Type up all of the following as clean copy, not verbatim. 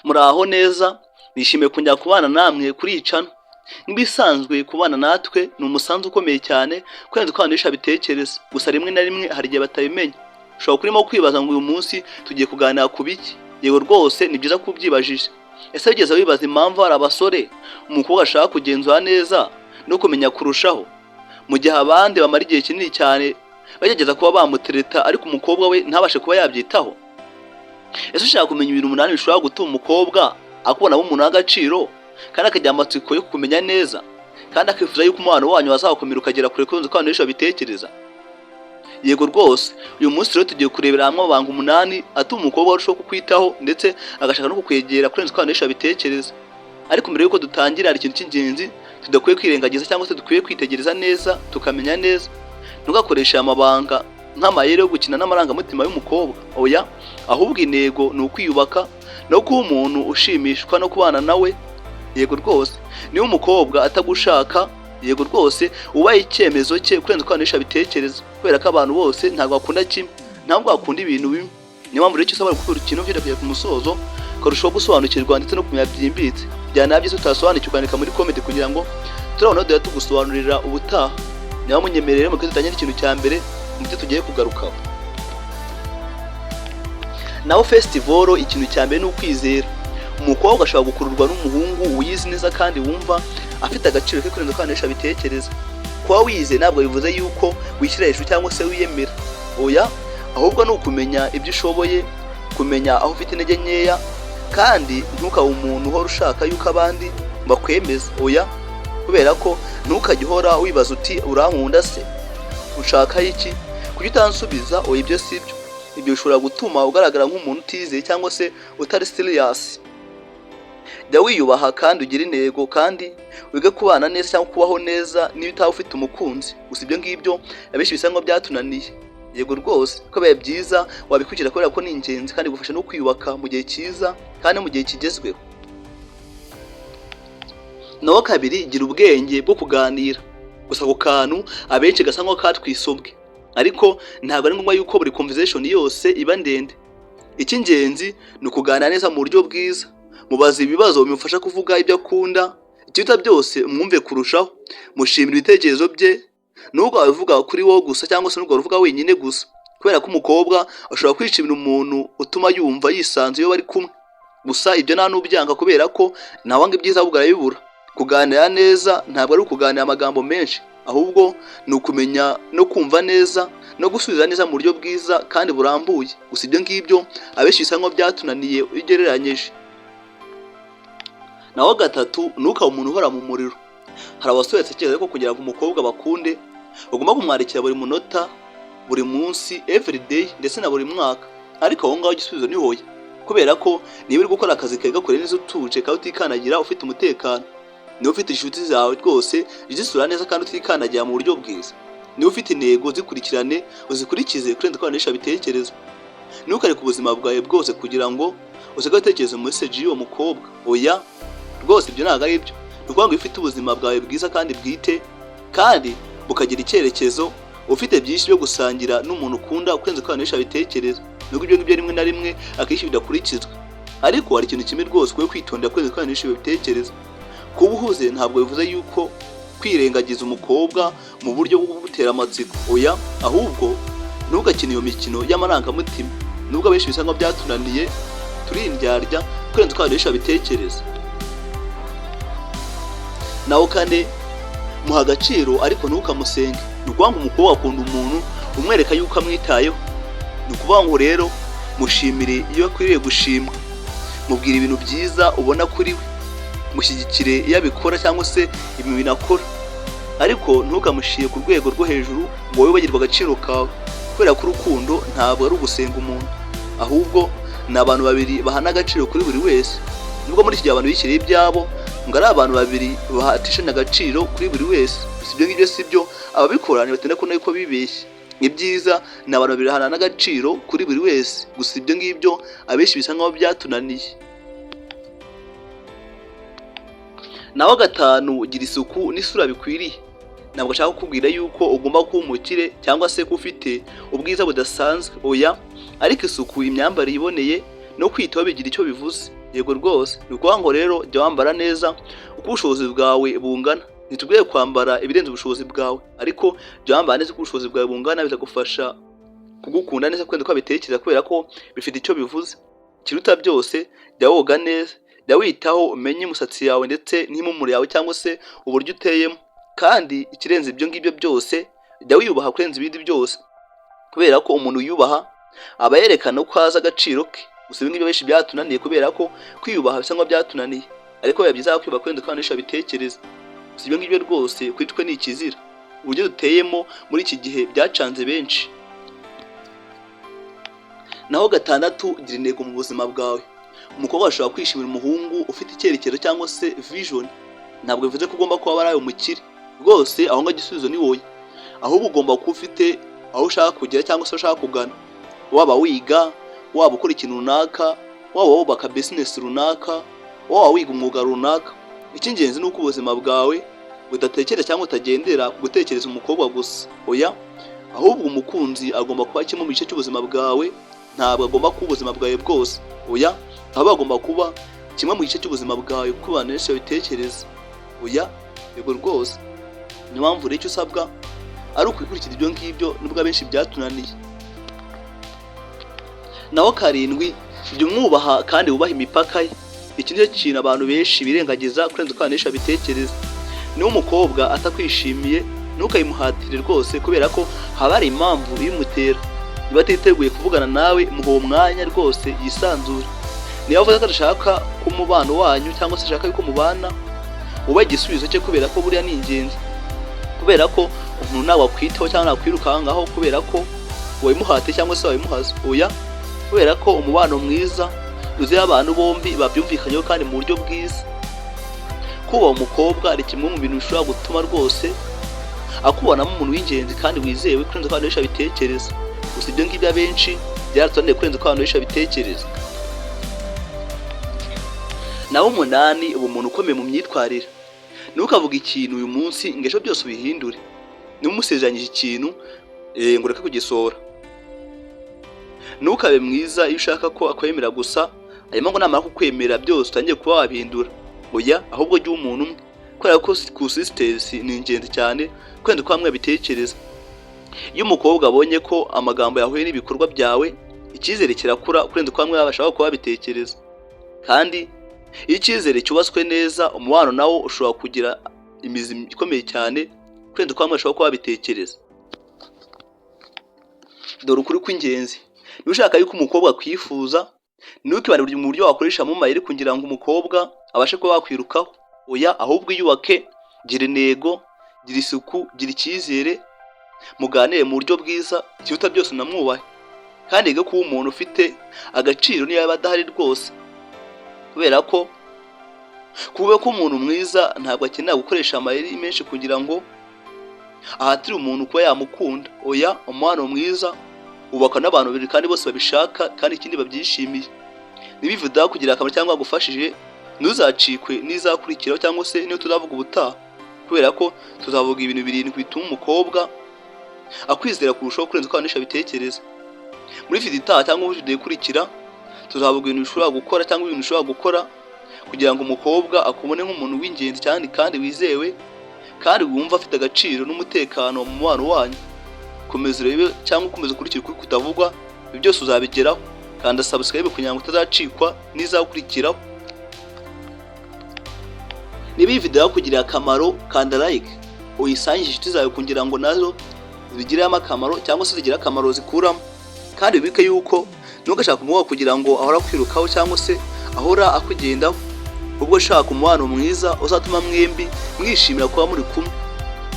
Muraho neza, nishimiye kongera kubana namwe kuri iyi channel. Nk'ibisanzwe kubana natwe ni umusanzu ukomeye cyane kurenza uko abantu bitekereza. Gusa rimwe na rimwe hari igihe batabimenya. Ushobora kurimo kwibaza ngo uyu munsi tugiye kuganira ku biki. Yego rwose ni byiza kubyibajije. Ese wigeze wibaza impamvu hari abasore umukobwa ashaka kugenzura neza no kumenya kurushaho, mu gihe abandi bamara igihe kinini cyane bagerageza kuba bamutereta ariko umukobwa we ntabashe kuba yabyitaho? Ese ushaka kumenya ibintu umunani bishobora gutuma umukobwa akubona umuntu w'agaciro kandi akagira amatsiko yo kumenya neza kandi akifuza yuko umubano wanyu wazakomera ukagera kure kurenza uko abantu bitekereza? Yego rwose, uyu munsi rero tugiye kurebera hamwe amabanga 8 atuma umukobwa arushaho kukwitaho ndetse agashaka no kukwegera kurenza uko abantu bitekereza. Ariko mbere yuko dutangira hari ikintu cy'ingenzi tudakwiye kwirengagiza cyangwa se dukwiye kwitegereza neza tukamenya neza. Ntugakoresha amabanga nk'amayeri yo gukina n'amarangamutima y'umukobwa. Oya, ahubwo intego ni ukwiyubaka no kuba umuntu ushimishwa no kubana nawe. Yego rwose, niba umukobwa atagushaka, yego rwose ubaye icyemezo cye kurenza uko abantu bitekereza, kubera ko abantu bose ntabwo bakunda kimwe, ntabwo bakunda ibintu bimwe. Niyo mpamvu rero cyose bari gukora ikintu vira ku musozo karushaho gusobanukirwa ndetse no kumenya byimbitse. Byanabye utasobanukirwa andika muri comment kugira ngo turabona dore tugusobanurira ubutaha. Niba munyemerere mu kwitanya ikintu cya mbere mu byo tugiye kugarukaho. Naho festival ikintu cya mbere ni ukwizera. Umukobwa ashobora gukururwa n'umuhungu wiyizi neza kandi wumva afite agaciro ke kurenza uko abantu bitekereza. Kuba wize ntabwo bivuze yuko wishyira hejuru cyangwa se wiyemera. Oya, ahubwo ni ukumenya ibyo ushoboye, kumenya aho ufite intege nkeya, kandi ntukabe umuntu uhora ushaka yuko abandi bakwemeza. Oya, kubera ko ntukajye uhora wibaza uti urankunda se, ushaka iki, kuki utansubiza? Oya, ibyo sibyo. Ibyo bishobora gutuma ugaragara nk'umuntu utizeye cyangwa se utari serious. Jya wiyubaha kandi ugira intego kandi wige kubana neza cyangwa kubaho neza niba utaha ufite umukunzi. Gusa ibyo ngibyo abenshi bisa ngo byatunaniye. Yego rwose, ko bibaye byiza wabikurikira kubera ko ni ingenzi kandi gufasha no kwiyubaka mu gihe cyiza kandi mu gihe kigezweho. Naho kabiri, gira ubwenge bwo kuganira. Gusa ako kantu abenshi gasa nko katwisobwe, ariko ntabwo ari ngombwa yuko buri conversation yose iba ndende. Icy'ingenzi ni ukuganira neza mu buryo bwiza. Mubaza ibibazo bimufasha kuvuga ibyo akunda, ikiruta byose mwumve kurushaho. Mushimira ibitekerezo bye, nubwo abivuga kuri wowe gusa cyangwa se nubwo avuga wenyine gusa, kubera ko umukobwa ashobora kwishimira umuntu utuma yumva yisanze iyo bari kumwe. Gusa ibyo nta nubyanga kubera ko ntawanga ibyiza ahubwo arabibura. Kuganira neza ntabwo ari ukuganira amagambo menshi, ahubwo ni ukumenya no kumva neza no gusubiza neza mu buryo bwiza kandi burambuye. Gusa ibyo ngibyo abenshi bisa nko byatunaniye ugereranyije. Naho gatatu, ntukabe umuntu uhora mu muriro. Hari abasore batekereza ko kugira ngo umukobwa bakunde bagomba kumwarikira buri munota, buri munsi, every day ndetse na buri mwaka. Ariko aho ngaho igisubizo ni hoya, kubera ko niba uri gukora akazi kawe gakore neza utuje kandi utikanagira, ufite umutekano, niba ufite inshuti zawe rwose zisura neza kandi utikanagira mu buryo bwiza, niba ufite intego zikurikirane uzikurikize kurenza uko abantu bitekereza. Ntukareke ubuzima bwawe bwose kugira ngo usigaye utekereza mu message y'uwo mukobwa. Oya rwose, ibyo ntabwo ari byo. Ni ukuvuga ngo ufite ubuzima bwawe bwiza kandi bwite kandi bukagira icyerekezo, ufite byinshi byo gusangira n'umuntu ukunda kurenza uko abantu bitekereza. Nubwo ibyo ngibyo rimwe na rimwe akenshi bidakurikizwa, ariko hari ikintu kimwe rwose ukwiye kwitondera kurenza uko abantu bitekereza. Kuba uhuze ntabwo bivuze yuko kwirengagiza umukobwa mu buryo bwo gutera amatsiko. Oya, ahubwo ntugakine iyo mikino y'amarangamutima. Nubwo abenshi bisa nko byatunaniye, turindyarya kurenza uko abantu bitekereza. Naho kane, muha agaciro ariko ntukamusenge. Ni ukuvuga ngo umukobwa akunda umuntu umwereka yuko amwitayeho. Ni ukuvuga ngo rero mushimire iyo akwiriye gushimwa, mubwira ibintu byiza ubona kuri we, mushyigikire iyo abikora cyangwa se ibintu akora, ariko ntukamushyire ku rwego rwo hejuru ngo wowe wibagirwe agaciro kawe, kubera ko urukundo ntabwo ari ugusenga umuntu, ahubwo ni abantu babiri bahana agaciro kuri buri wese. Nubwo muri iki gihe abantu bishyiriye ibyabo ngo ari abantu babiri bahatishanya agaciro kuri buri wese. Gusa ibyo ngibyo si byo, ababikora ntibatenda kubona yuko bibeshye. Ibyiza ni abantu babiri bahana agaciro kuri buri wese. Gusa ibyo ngibyo abenshi bisa nkaho byatunaniye. Naho gatanu, gira isuku n'isura bikwiriye. Ntabwo nshaka kukubwira yuko ugomba kuba umukire cyangwa se ko ufite ubwiza budasanzwe. Oya, ariko isuku, imyambarire iboneye no kwitaho bigira icyo bivuze. Yego rwose, ni ukuvuga ngo rero jya wambara neza uko ubushobozi bwawe bungana. Ntitubwiye kwambara ibirenze ubushobozi bwawe, ariko jya wambara neza uko ubushobozi bwawe bungana, bizagufasha kugukunda neza kwenda uko bitekereza, kubera ko bifite icyo bivuze. Kiruta byose, jya woga neza, jya witaho umenye umusatsi yawe ndetse n'impumuro yawe cyangwa se uburyo uteyemo. Kandi ikirenze ibyo ngibyo byose, jya wiyubaha kurenza ibindi byose, kubera ko umuntu wiyubaha aba yerekana ko azi agaciro ke. Gusa ibi ngibyo benshi byatunaniye, kubera ko kwiyubaha bisa nkaho byatunaniye, ariko biba byiza kwiyubaha kurenza uko abantu benshi babitekereza. Gusa ibyo ngibyo rwose kuri twe ni ikizira. Uburyo duteyemo muri iki gihe byacanze benshi. Naho gatandatu, gira intego mu buzima bwawe. Umukobwa ashobora kwishimira umuhungu ufite icyerekezo cyangwa se vision. Ntabwo bivuze ko ugomba kuba ari umukire rwose, aho ngaho igisubizo ni wowe. Ahubwo ugomba kuba ufite aho ushaka kugera cyangwa se ushaka kugana. Waba wiga, waba ukora ikintu runaka, waba wubaka business runaka, waba wiga umwuga runaka. Icy'ingenzi ni uko ubuzima bwawe budatekereza cyangwa utagendera ku gutekereza umukobwa gusa. Oya, ahubwo umukunzi agomba kuba kimwe mu gice cy'ubuzima bwawe. Ntabwo agomba kuba ubuzima bwawe bwose. Oya, ahubwo agomba kuba kimwe mu gice cy'ubuzima bwawe kuko abantu benshi babitekereza. Oya, yego rwose. Niyo mpamvu rero icyo usabwa ari ukwikurikira ibyo ngibyo, nubwo abenshi byatunaniye. Naho karindwi, jya umwubaha kandi wubaha imipaka ye. Iki nicyo kintu abantu benshi birengagiza kurenza uko abantu benshi babitekereza. Niba umukobwa atakwishimiye, ntukayimuhatire rwose, kubera ko haba hari impamvu ibimutera. Niba atiteguye kuvugana nawe, muha uwo mwanya rwose yisanzure. Niba avuga ko adashaka ko umubano wanyu cyangwa se ashaka yuko mubana, ubahe igisubizo cye, kubera ko buriya ni ingenzi. Kubera ko umuntu nawe wakwitaho cyangwa nakwirukangaho kubera ko wabimuhate cyangwa se wabimuhaze. Oya, kubera ko umubano mwiza uzi abantu bombi babyumvikanyeho kandi mu buryo bwiza. Kuba umukobwa ari kimwe mu bintu bishobora gutuma rwose akubonamo umuntu w'ingenzi kandi wizewe kurenza uko abantu benshi babitekereza. Gusa ibyo ngibyo abenshi byaratunaniye kurenza uko abantu benshi babitekereza. Naho umunani, uba umuntu ukomeye mu myitwarire. Ntukavuga ikintu uyu munsi ngo ejo byose ubihindure. Niba umusezeranyije ikintu ngo ureke kugisohora. Ntukabe mwiza iyo ushaka ko akwemera gusa, hanyuma ngo namara kukwemera byose utangiye kuba wabihindura. Oya, ahubwo jya umuntu umwe, kubera ko consistency ni ingenzi cyane kurenza uko bamwe babitekereza. Iyo umukobwa abonye ko amagambo yahuye n'ibikorwa byawe, icyizere kirakura kurenza uko bamwe bashaka kuba babitekereza. Kandi iyo icyizere cyubatswe neza, umubano nawo ushobora kugira imizi ikomeye cyane kurenza uko bamwe bashaka kuba babitekereza. Dore ukuri kw'ingenzi. Niba ushaka yuko umukobwa akwifuza, ntukibane mu buryo wakoresha mu mayeri kugira ngo umukobwa abashe kuba wakwirukaho. Oya, ahubwo iyubake, gira intego, gira isuku, gira icyizere, muganire mu buryo bwiza, kiruta byose unamwubahe. Kandi yige kuba umuntu ufite agaciro niyo yaba adahari rwose, kubera ko kuba ko umuntu mwiza ntabwo akenera gukoresha amayeri menshi kugira ngo ahatire umuntu kuba yamukunda. Oya, umubano mwiza ubaka n'abantu babiri kandi bose babishaka kandi ikindi babyishimiye. Niba video kugira akamaro cyangwa agufashije, ntuzacikwe n'izakurikiraho cyangwa se niyo tuzavuga ubutaha, kubera ko tuzavuga ibintu birindwi bituma umukobwa akwizera kurushaho kurenza uko abantu benshi babitekereza. Muri video itaha cyangwa muri video ikurikira, tuzavuga ibintu bishobora gukora cyangwa ibintu ushobora gukora kugira ngo umukobwa akubone nk'umuntu w'ingenzi cyane kandi wizewe, kandi wumva afite agaciro n'umutekano mu mubano wanyu. Komeza urebe cyangwa ukomeza ukurikira ukuri kutavugwa, ibyo byose uzabigeraho. Kanda subscribe kugira ngo utazacikwa n'izakurikiraho. Niba iyi video yakugiriye akamaro, kanda like, uyisangishe inshuti zawe kugira ngo nazo zigiremo akamaro cyangwa se zigira akamaro zikuramo. Kandi wibuke yuko ntugashaka umukobwa kugira ngo ahora kwirukaho cyangwa se ahora akugendaho, ubwo shaka umubano mwiza uzatuma mwembi mwishimira kuba muri kumwe.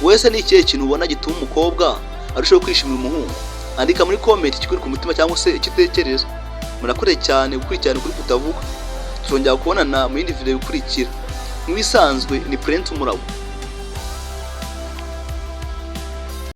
Wese ni ikihe kintu ubona gituma umukobwa arushaho kwishimira umuhungu? Andika muri comment ikikuri ku mutima cyangwa se ikitekereza. Murakoze cyane gukurikirana ukuri kutavuga. Tuzongera kubonana mu yindi video ikurikira. Nk'ibisanzwe ni Prince Umurabo.